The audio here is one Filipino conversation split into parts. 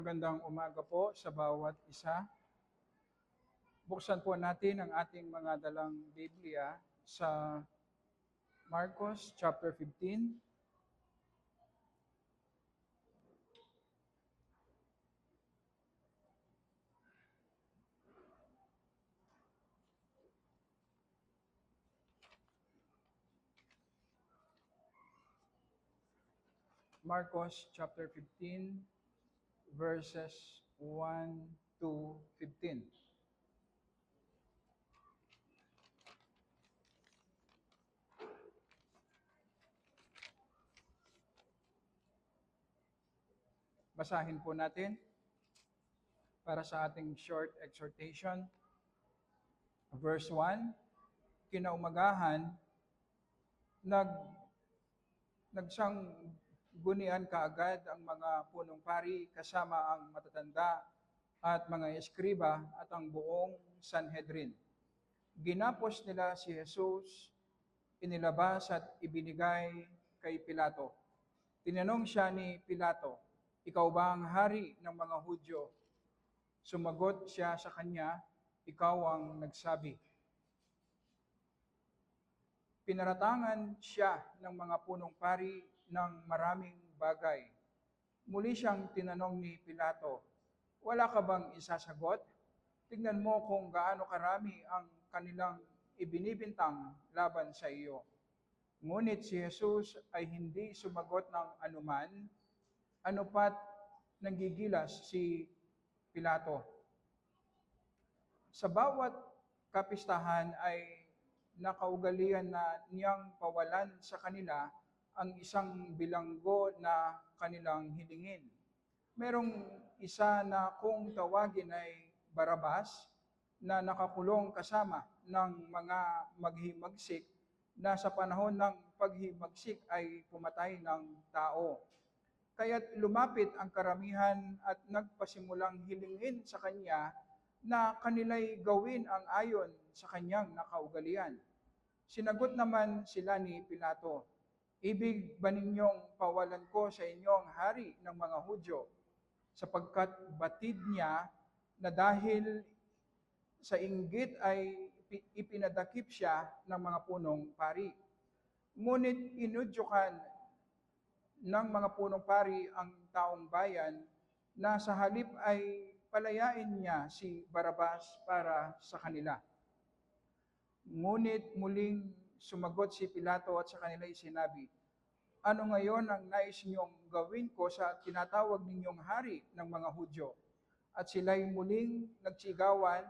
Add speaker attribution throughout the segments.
Speaker 1: Magandang umaga po sa bawat isa. Buksan po natin ang ating mga dalang Biblia sa Marcos chapter 15. Marcos chapter 15 verses 1 to 15. Basahin po natin para sa ating short exhortation. Verse 1, kinaumagahan, nagsanggunian kaagad ang mga punong pari kasama ang matatanda at mga eskriba at ang buong Sanhedrin. Ginapos nila si Jesus, inilabas at ibinigay kay Pilato. Tinanong siya ni Pilato, "Ikaw ba ang hari ng mga Hudyo?" Sumagot siya sa kanya, "Ikaw ang nagsabi." Pinaratangan siya ng mga punong pari ng maraming bagay. Muli siyang tinanong ni Pilato, "Wala ka bang isasagot? Tingnan mo kung gaano karami ang kanilang ibinibintang laban sa iyo." Ngunit si Jesus ay hindi sumagot ng anuman, ano pat nanggigilas si Pilato. Sa bawat kapistahan ay nakaugalian na niyang pawalan sa kanila ang isang bilanggo na kanilang hilingin. Merong isa na kung tawagin ay Barabas na nakakulong kasama ng mga maghimagsik na sa panahon ng paghimagsik ay pumatay ng tao. Kaya't lumapit ang karamihan at nagpasimulang hilingin sa kanya na kanila'y gawin ang ayon sa kanyang nakaugalian. Sinagot naman sila ni Pilato, "Ibig ba ninyong pawalan ko sa inyong hari ng mga Hudyo?" Sapagkat batid niya na dahil sa inggit ay ipinadakip siya ng mga punong pari. Ngunit inudyukan ng mga punong pari ang taong bayan na sa halip ay palayain niya si Barabas para sa kanila. Ngunit muling sumagot si Pilato at sa kanila ay sinabi, "Ano ngayon ang nais niyong gawin ko sa tinatawag ninyong hari ng mga Hudyo?" At sila'y muling nagsigawan,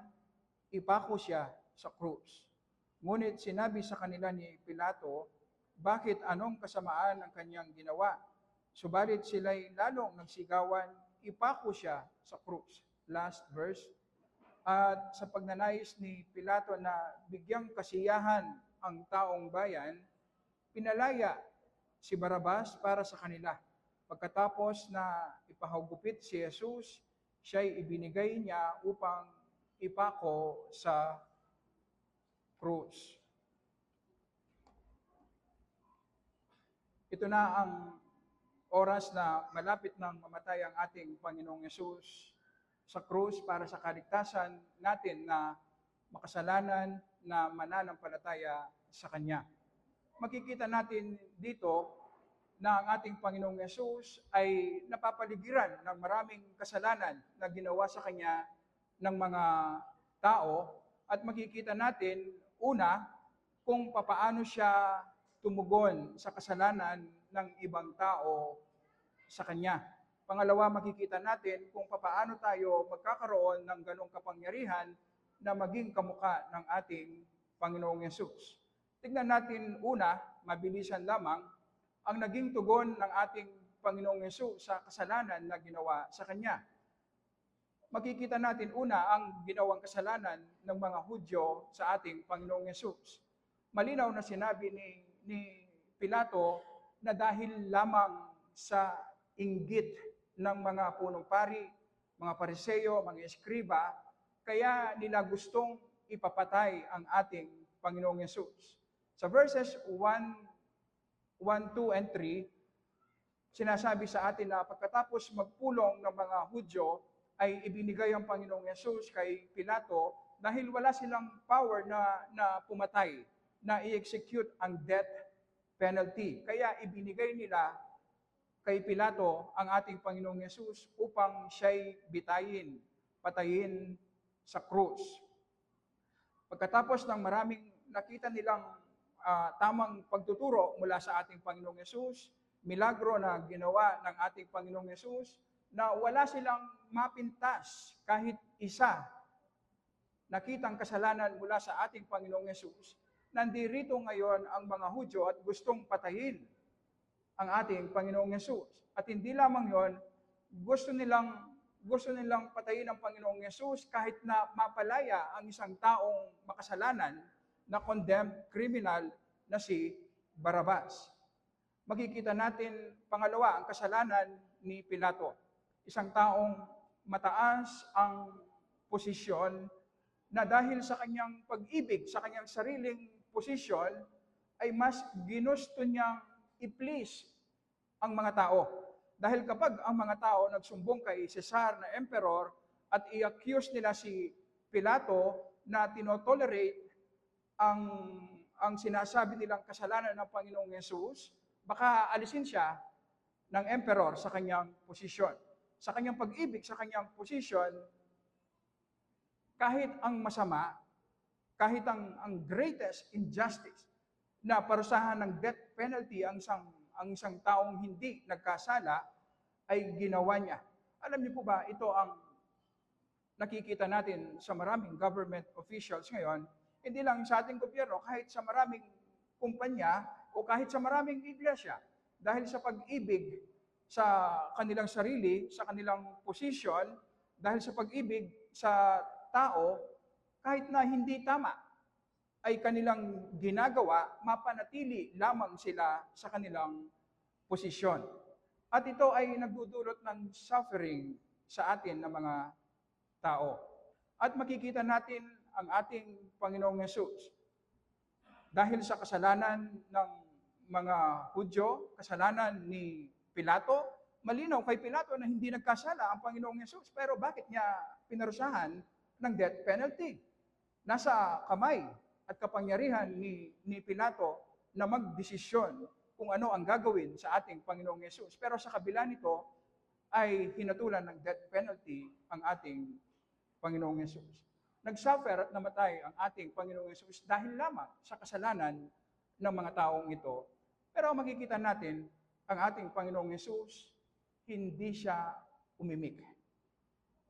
Speaker 1: ipako siya sa krus. Ngunit sinabi sa kanila ni Pilato, bakit anong kasamaan ang kanyang ginawa? Subalit sila'y lalong nagsigawan, ipako siya sa krus. Last verse. At sa pagnanais ni Pilato na bigyang kasiyahan ang taong bayan, pinalaya si Barabas para sa kanila. Pagkatapos na ipahagupit si Jesus, siya'y ibinigay niya upang ipako sa krus. Ito na ang oras na malapit nang mamatay ang ating Panginoong Yesus sa krus para sa kaligtasan natin na makasalanan na mananampalataya sa Kanya. Makikita natin dito na ang ating Panginoong Yesus ay napapaligiran ng maraming kasalanan na ginawa sa Kanya ng mga tao at makikita natin, una, kung papaano siya tumugon sa kasalanan ng ibang tao sa Kanya. Pangalawa, makikita natin kung papaano tayo magkakaroon ng ganong kapangyarihan na maging kamukha ng ating Panginoong Yesus. Tignan natin una, mabilisan lamang, ang naging tugon ng ating Panginoong Yesus sa kasalanan na ginawa sa Kanya. Makikita natin una ang ginawang kasalanan ng mga Hudyo sa ating Panginoong Yesus. Malinaw na sinabi ni Pilato na dahil lamang sa inggit ng mga punong pari, mga Pariseo, mga eskriba, kaya nila gustong ipapatay ang ating Panginoong Yesus. Sa verses 1, 2, and 3, Sinasabi sa atin na pagkatapos magpulong ng mga Hudyo, ay ibinigay ang Panginoong Yesus kay Pilato dahil wala silang power na pumatay, na i-execute ang death penalty. Kaya ibinigay nila kay Pilato ang ating Panginoong Yesus upang siya'y bitayin, patayin sa krus. Pagkatapos ng maraming nakita nilang tamang pagtuturo mula sa ating Panginoong Yesus, milagro na ginawa ng ating Panginoong Yesus, na wala silang mapintas kahit isa nakitang kasalanan mula sa ating Panginoong Yesus, nandirito ngayon ang mga Hudyo at gustong patayin ang ating Panginoong Yesus. At hindi lamang yon, gusto nilang patayin ang Panginoong Yesus kahit na mapalaya ang isang taong makasalanan na condemned criminal na si Barabas. Makikita natin pangalawa ang kasalanan ni Pilato. Isang taong mataas ang posisyon na dahil sa kanyang pag-ibig, sa kanyang sariling posisyon, ay mas ginusto niyang i-please ang mga tao. Dahil kapag ang mga tao nagsumbong kay Cesar na emperor at i-accuse nila si Pilato na tinotolerate ang sinasabi nilang kasalanan ng Panginoong Yesus, baka alisin siya ng emperor sa kanyang posisyon. Sa kanyang pag-ibig, sa kanyang posisyon, kahit ang masama, kahit ang greatest injustice na parusahan ng death penalty ang isang taong hindi nagkasala, ay ginawa niya. Alam niyo po ba, ito ang nakikita natin sa maraming government officials ngayon, hindi lang sa ating gobyerno, kahit sa maraming kumpanya o kahit sa maraming iglesia. Dahil sa pag-ibig sa kanilang sarili, sa kanilang posisyon, dahil sa pag-ibig sa tao, kahit na hindi tama, ay kanilang ginagawa, mapanatili lamang sila sa kanilang posisyon. At ito ay nagdudulot ng suffering sa atin ng mga tao. At makikita natin ang ating Panginoong Yesus. Dahil sa kasalanan ng mga Hudyo, kasalanan ni Pilato, malinaw kay Pilato na hindi nagkasala ang Panginoong Yesus. Pero bakit niya pinarusahan ng death penalty? Nasa kamay at kapangyarihan ni Pilato na magdesisyon kung ano ang gagawin sa ating Panginoong Yesus. Pero sa kabila nito ay hinatulan ng death penalty ang ating Panginoong Yesus. Nagsuffer at namatay ang ating Panginoong Yesus dahil lamang sa kasalanan ng mga taong ito. Pero makikita natin, ang ating Panginoong Yesus, hindi siya umimik.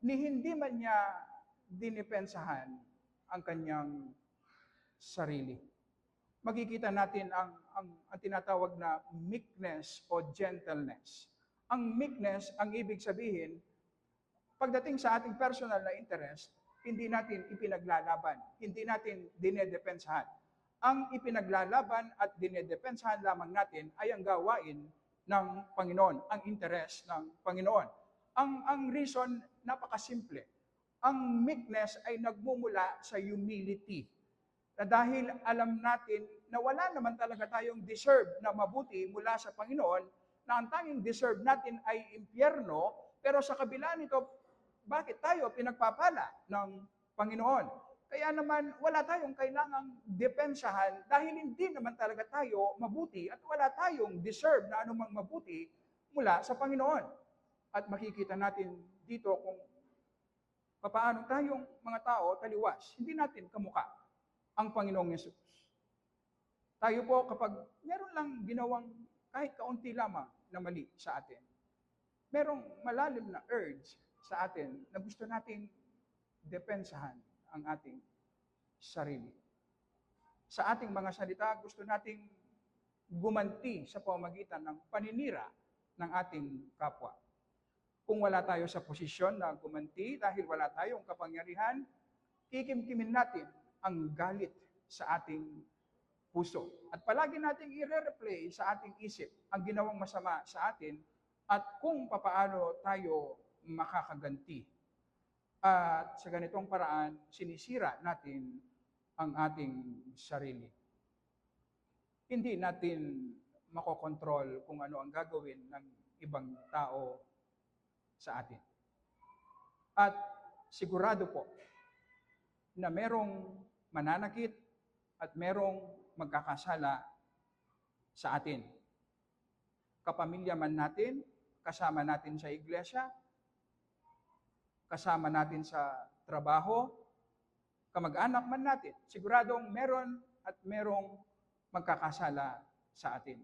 Speaker 1: Ni hindi man niya dinipensahan ang kanyang sarili. Makikita natin ang tinatawag na meekness o gentleness. Ang meekness, ang ibig sabihin, pagdating sa ating personal na interest, hindi natin ipinaglalaban, hindi natin dinedepensahan. Ang ipinaglalaban at dinedepensahan lamang natin ay ang gawain ng Panginoon, ang interes ng Panginoon. Ang reason, napakasimple. Ang meekness ay nagmumula sa humility. Na dahil alam natin na wala naman talaga tayong deserve na mabuti mula sa Panginoon, na ang tanging deserve natin ay impyerno, pero sa kabila nito, bakit tayo pinagpapala ng Panginoon? Kaya naman, wala tayong kailangang depensahan dahil hindi naman talaga tayo mabuti at wala tayong deserve na anumang mabuti mula sa Panginoon. At makikita natin dito kung paano tayong mga tao taliwas. Hindi natin kamukha ang Panginoong Yesus. Tayo po kapag meron lang ginawang kahit kaunti lamang na mali sa atin, merong malalim na urge sa atin na gusto nating depensahan ang ating sarili. Sa ating mga salita, gusto nating gumanti sa pamamagitan ng paninira ng ating kapwa. Kung wala tayo sa posisyon na gumanti dahil wala tayong kapangyarihan, kikimkimin natin ang galit sa ating puso. At palagi nating i-replay sa ating isip ang ginawang masama sa atin at kung papaano tayo makakaganti. At sa ganitong paraan, sinisira natin ang ating sarili. Hindi natin makokontrol kung ano ang gagawin ng ibang tao sa atin. At sigurado po na merong mananakit at merong magkakasala sa atin. Kapamilya man natin, kasama natin sa iglesia, kasama natin sa trabaho, kamag-anak man natin, siguradong meron at merong magkakasala sa atin.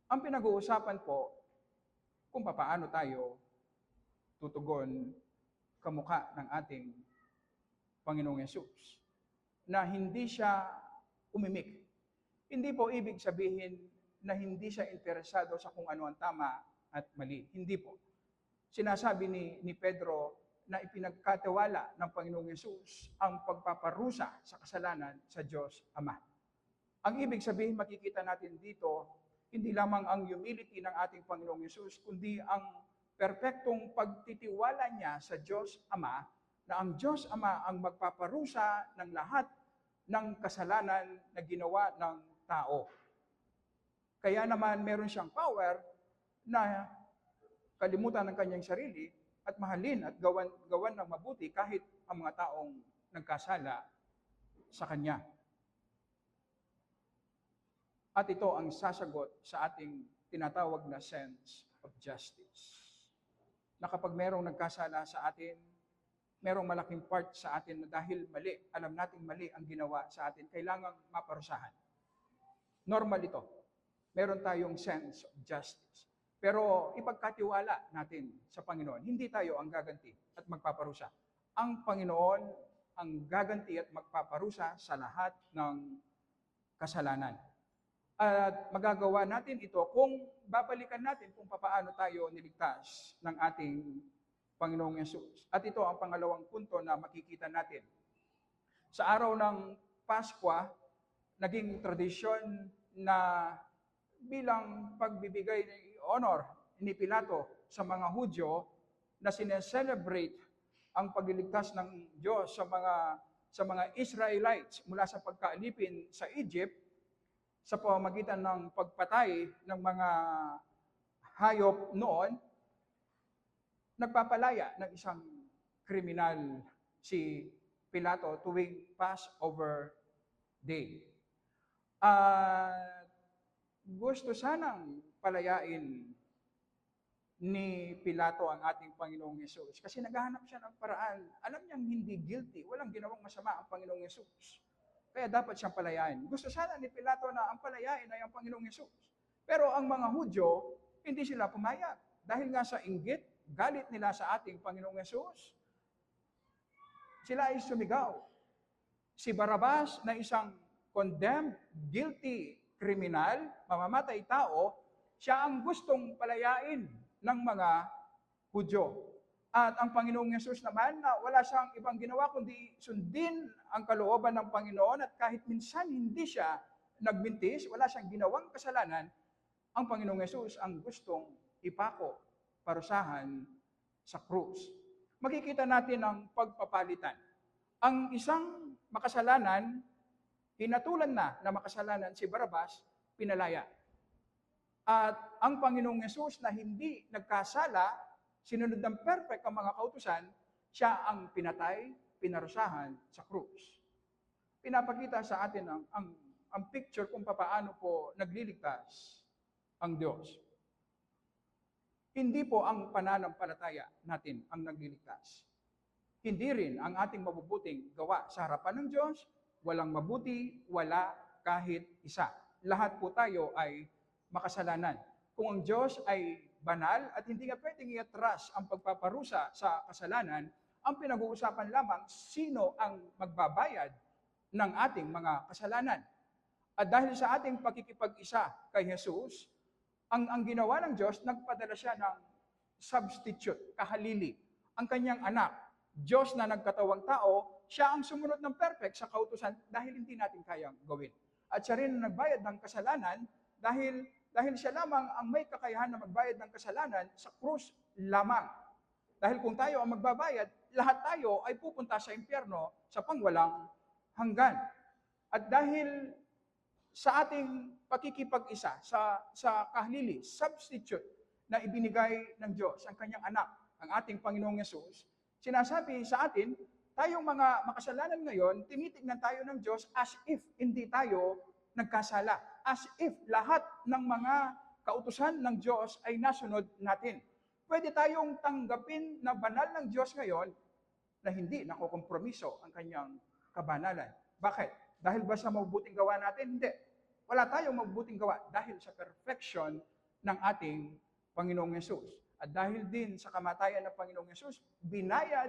Speaker 1: Ang pinag-uusapan po kung paano tayo tutugon kamukha ng ating Panginoong Yesus na hindi siya umimik. Hindi po ibig sabihin na hindi siya interesado sa kung ano ang tama at mali. Hindi po. Sinasabi ni Pedro na ipinagkatiwala ng Panginoong Yesus ang pagpaparusa sa kasalanan sa Diyos Ama. Ang ibig sabihin, makikita natin dito, hindi lamang ang humility ng ating Panginoong Yesus, kundi ang perpektong pagtitiwala niya sa Diyos Ama, na ang Diyos Ama ang magpaparusa ng lahat ng kasalanan na ginawa ng tao. Kaya naman meron siyang power na kalimutan ng kanyang sarili at mahalin at gawan ng mabuti kahit ang mga taong nagkasala sa kanya. At ito ang sasagot sa ating tinatawag na sense of justice. Na kapag merong nagkasala sa atin, merong malaking part sa atin na dahil mali, alam nating mali ang ginawa sa atin, kailangang maparusahan. Normal ito. Meron tayong sense of justice. Pero ipagkatiwala natin sa Panginoon, hindi tayo ang gaganti at magpaparusa. Ang Panginoon ang gaganti at magpaparusa sa lahat ng kasalanan. At magagawa natin ito kung babalikan natin kung paano tayo niligtas ng ating Panginoong Yesus. At ito ang pangalawang punto na makikita natin. Sa araw ng Pasko, naging tradisyon na bilang pagbibigay ng honor ni Pilato sa mga Hudyo na sineselebrate ang pagliligtas ng Diyos sa mga Israelites mula sa pagkaalipin sa Egypt sa pamamagitan ng pagpatay ng mga hayop noon, nagpapalaya ng isang kriminal si Pilato tuwing Passover Day. Gusto sanang palayain ni Pilato ang ating Panginoong Yesus kasi naghahanap siya ng paraan. Alam niyang hindi guilty, walang ginawang masama ang Panginoong Yesus. Kaya dapat siyang palayain. Gusto sana ni Pilato na ang palayain ay ang Panginoong Yesus. Pero ang mga Hudyo, hindi sila pumayag. Dahil nga sa inggit, galit nila sa ating Panginoong Yesus, sila ay sumigaw. Si Barrabas na isang condemned, guilty kriminal, mamamatay tao, siya ang gustong palayain ng mga Hudyo. At ang Panginoong Yesus naman na wala siyang ibang ginawa kundi sundin ang kalooban ng Panginoon at kahit minsan hindi siya nagbintis, wala siyang ginawang kasalanan, ang Panginoong Yesus ang gustong ipako, parusahan sa krus. Makikita natin ang pagpapalitan. Ang isang makasalanan, hinatulan na makasalanan si Barrabas, pinalaya. At ang Panginoong Yesus na hindi nagkasala, sinunod ng perfect ang mga kautusan, siya ang pinatay, pinarusahan sa krus. Pinapakita sa atin ang picture kung paano po nagliligtas ang Diyos. Hindi po ang pananampalataya natin ang nagliligtas. Hindi rin ang ating mabubuting gawa sa harapan ng Diyos, walang mabuti, wala kahit isa. Lahat po tayo ay makasalanan. Kung ang Diyos ay banal at hindi nga pwedeng i-atras ang pagpaparusa sa kasalanan, ang pinag-uusapan lamang sino ang magbabayad ng ating mga kasalanan. At dahil sa ating pakikipag-isa kay Jesus, ang ginawa ng Diyos, nagpadala siya ng substitute, kahalili. Ang kanyang anak, Diyos na nagkatawang tao, siya ang sumunod ng perfect sa kautusan dahil hindi natin kayang gawin. At siya rin nagbayad ng kasalanan dahil siya lamang ang may kakayahan na magbayad ng kasalanan sa krus lamang. Dahil kung tayo ang magbabayad, lahat tayo ay pupunta sa impyerno sa pangwalang hanggan. At dahil sa ating pakikipag-isa, sa kahalili, substitute, na ibinigay ng Diyos, ang kanyang anak, ang ating Panginoong Yesus, sinasabi sa atin, tayong mga makasalanan ngayon, tinitignan tayo ng Diyos as if hindi tayo nagkasala. As if lahat ng mga kautusan ng Diyos ay nasunod natin. Pwede tayong tanggapin na banal ng Diyos ngayon na hindi nakokompromiso ang kanyang kabanalan. Bakit? Dahil ba sa mabubuting gawa natin? Hindi. Wala tayong mabubuting gawa dahil sa perfection ng ating Panginoong Yesus. At dahil din sa kamatayan ng Panginoong Yesus, binayad,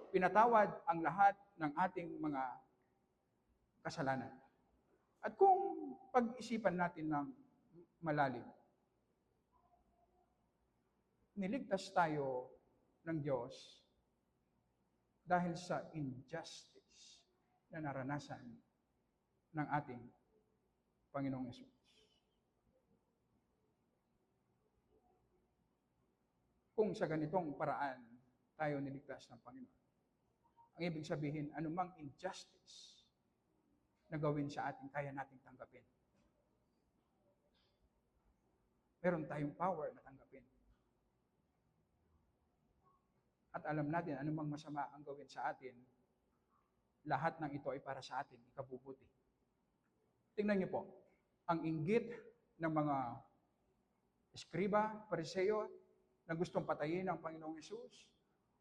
Speaker 1: pinatawad ang lahat ng ating mga kasalanan. At kung pag-isipan natin ng malalim, niligtas tayo ng Diyos dahil sa injustice na naranasan ng ating Panginoong Yesus. Kung sa ganitong paraan tayo niligtas ng Panginoon, ang ibig sabihin, anumang injustice na gawin sa atin, kaya nating tanggapin. Meron tayong power na tanggapin. At alam natin, anumang masama ang gawin sa atin, lahat ng ito ay para sa atin, ikabubuti. Tingnan niyo po, ang inggit ng mga eskriba, pariseo, na gustong patayin ang Panginoong Yesus,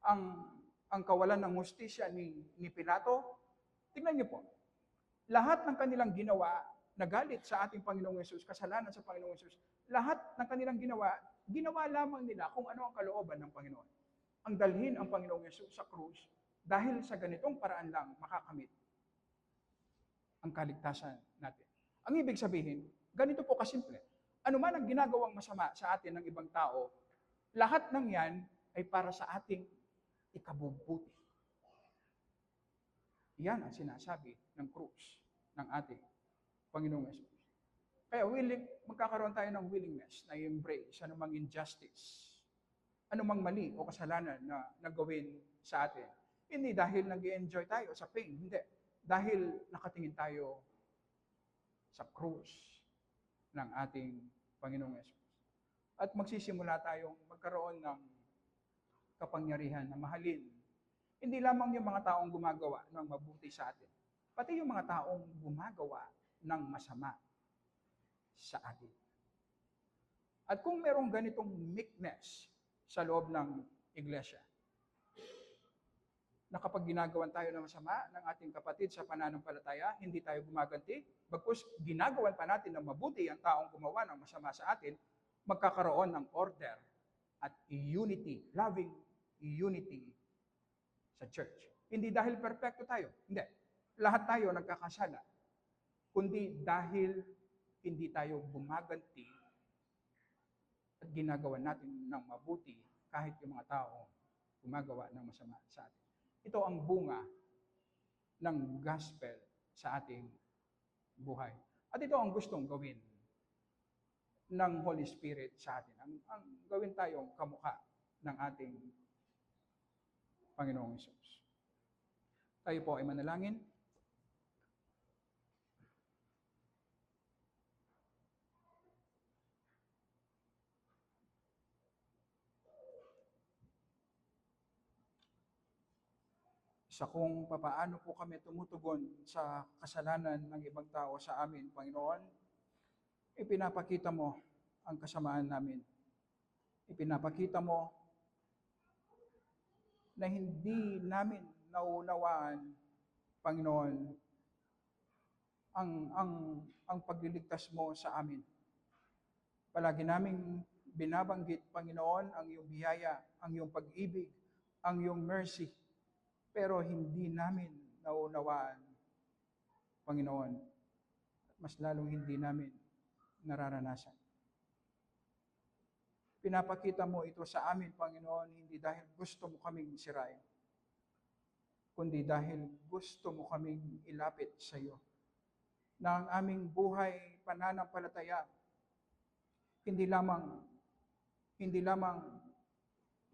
Speaker 1: ang kawalan ng hustisya ni Pilato, tingnan niyo po, lahat ng kanilang ginawa, nagalit sa ating Panginoong Yesus, kasalanan sa Panginoong Yesus, lahat ng kanilang ginawa lamang nila kung ano ang kalooban ng Panginoon. Ang dalhin ang Panginoong Yesus sa krus, dahil sa ganitong paraan lang makakamit ang kaligtasan natin. Ang ibig sabihin, ganito po kasimple. Ano man ang ginagawang masama sa atin ng ibang tao, lahat ng yan ay para sa ating ikabubuti. Yan ang sinasabi ng krus ng ating Panginoong Yesus. Kaya magkakaroon tayo ng willingness na i-embrace anumang injustice, anumang mali o kasalanan na nagawin sa atin. Hindi dahil nag-i-enjoy tayo sa pain, hindi. Dahil nakatingin tayo sa krus ng ating Panginoong Yesus. At magsisimula tayong magkaroon ng kapangyarihan na mahalin. Hindi lamang yung mga taong gumagawa ng mabuti sa atin, pati yung mga taong gumagawa ng masama sa atin. At kung merong ganitong meekness sa loob ng iglesia, na kapag ginagawan tayo ng masama ng ating kapatid sa pananampalataya, hindi tayo gumaganti, bagkus ginagawan pa natin ng mabuti ang taong gumawa ng masama sa atin, magkakaroon ng order at unity, loving unity sa church. Hindi dahil perfecto tayo, hindi. Lahat tayo nagkakasala, kundi dahil hindi tayo gumaganti at ginagawa natin ng mabuti kahit yung mga tao gumagawa ng masama sa atin. Ito ang bunga ng gospel sa ating buhay. At ito ang gustong gawin ng Holy Spirit sa atin. Ang gawin tayong kamukha ng ating Panginoong Hesus. Tayo po ay manalangin. Sa kung papaano po kami tumutugon sa kasalanan ng ibang tao sa amin, Panginoon, ipinapakita mo ang kasamaan namin. Ipinapakita mo na hindi namin nauunawaan, Panginoon, ang pagliligtas mo sa amin. Palagi naming binabanggit, Panginoon, ang iyong biyaya, ang iyong pag-ibig, ang iyong mercy, pero hindi namin nauunawaan, Panginoon. Mas lalong hindi namin nararanasan. Pinapakita mo ito sa amin, Panginoon, hindi dahil gusto mo kaming sirain, kundi dahil gusto mo kaming ilapit sa iyo. Na ang aming buhay, pananampalataya, hindi lamang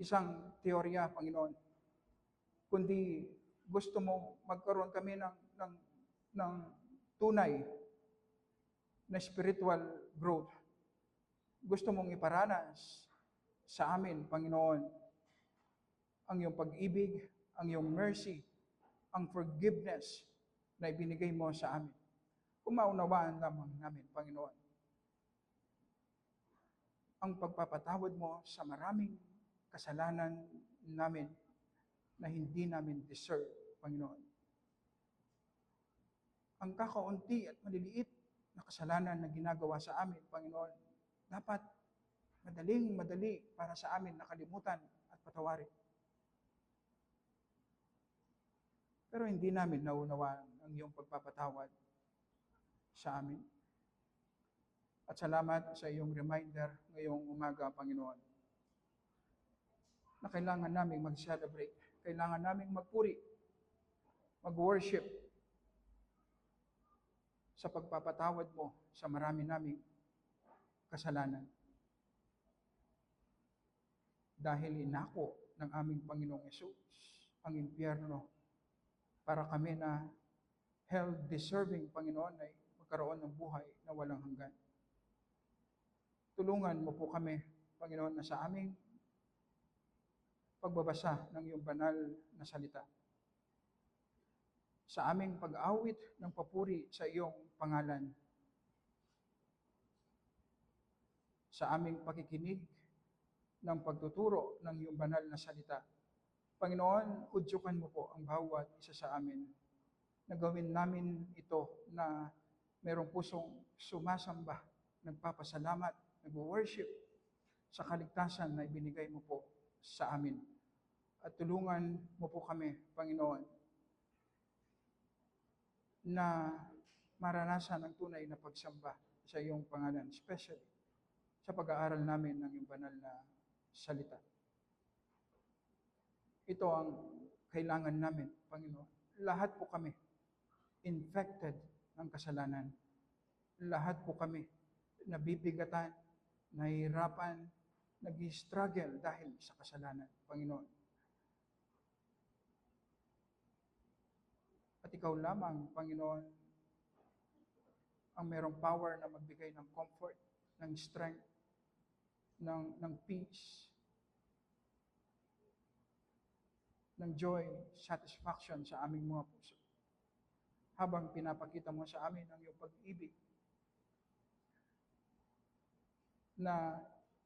Speaker 1: isang teorya, Panginoon, kundi gusto mo magkaroon kami ng tunay na spiritual growth. Gusto mong iparanas sa amin, Panginoon, ang iyong pag-ibig, ang iyong mercy, ang forgiveness na ibinigay mo sa amin. Kung maunawaan lamang namin, Panginoon, ang pagpapatawad mo sa maraming kasalanan namin na hindi namin deserve, Panginoon. Ang kakaunti at maliliit na kasalanan na ginagawa sa amin, Panginoon, dapat madali para sa amin nakalimutan at patawarin. Pero hindi namin naunawaan ang iyong pagpapatawad sa amin. At salamat sa iyong reminder ngayong umaga, Panginoon, na kailangan naming mag-celebrate, kailangan naming magpuri, mag-worship sa pagpapatawad mo sa marami naming kasalanan. Dahil inako ng aming Panginoong Hesus ang impyerno para kami na hell-deserving, Panginoon, ay magkaroon ng buhay na walang hanggan. Tulungan mo po kami, Panginoon, na sa aming pagbabasa ng iyong banal na salita, sa aming pag-awit ng papuri sa iyong pangalan, sa aming pakikinig ng pagtuturo ng iyong banal na salita. Panginoon, udyukan mo po ang bawat isa sa amin na gawin namin ito na merong pusong sumasamba, nagpapasalamat, nag-worship sa kaligtasan na ibinigay mo po sa amin. At tulungan mo po kami, Panginoon, na maranasan ang tunay na pagsamba sa iyong pangalan, especially sa pag-aaral namin ng iyong banal na salita. Ito ang kailangan namin, Panginoon. Lahat po kami infected ng kasalanan. Lahat po kami nabibigatan, nahihirapan, nag-struggle dahil sa kasalanan, Panginoon. At ikaw lamang, Panginoon, ang merong power na magbigay ng comfort, ng strength, ng peace, ng joy, satisfaction sa aming mga puso. Habang pinapakita mo sa amin ang iyong pag-ibig na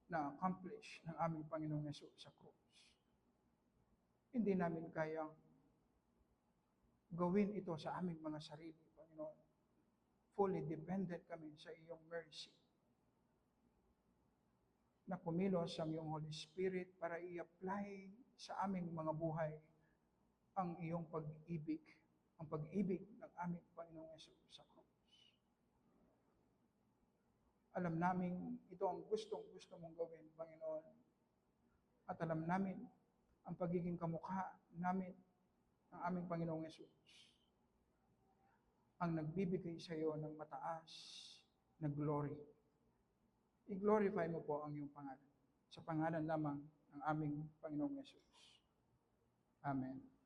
Speaker 1: na-accomplish ng aming Panginoong Hesus sa krus. Hindi namin kayang gawin ito sa aming mga sarili, Panginoon. Fully dependent kami sa iyong mercy. Na kumilos ang iyong Holy Spirit para i-apply sa aming mga buhay ang iyong pag-ibig, ang pag-ibig ng aming Panginoong Hesus sa krus. Alam namin ito ang gustong-gusto mong gawin, Panginoon. At alam namin ang pagiging kamukha namin ng aming Panginoong Hesus ang nagbibigay sa iyo ng mataas na glory. I-glorify mo po ang iyong pangalan. Sa pangalan lamang ng aming Panginoong Hesus. Amen.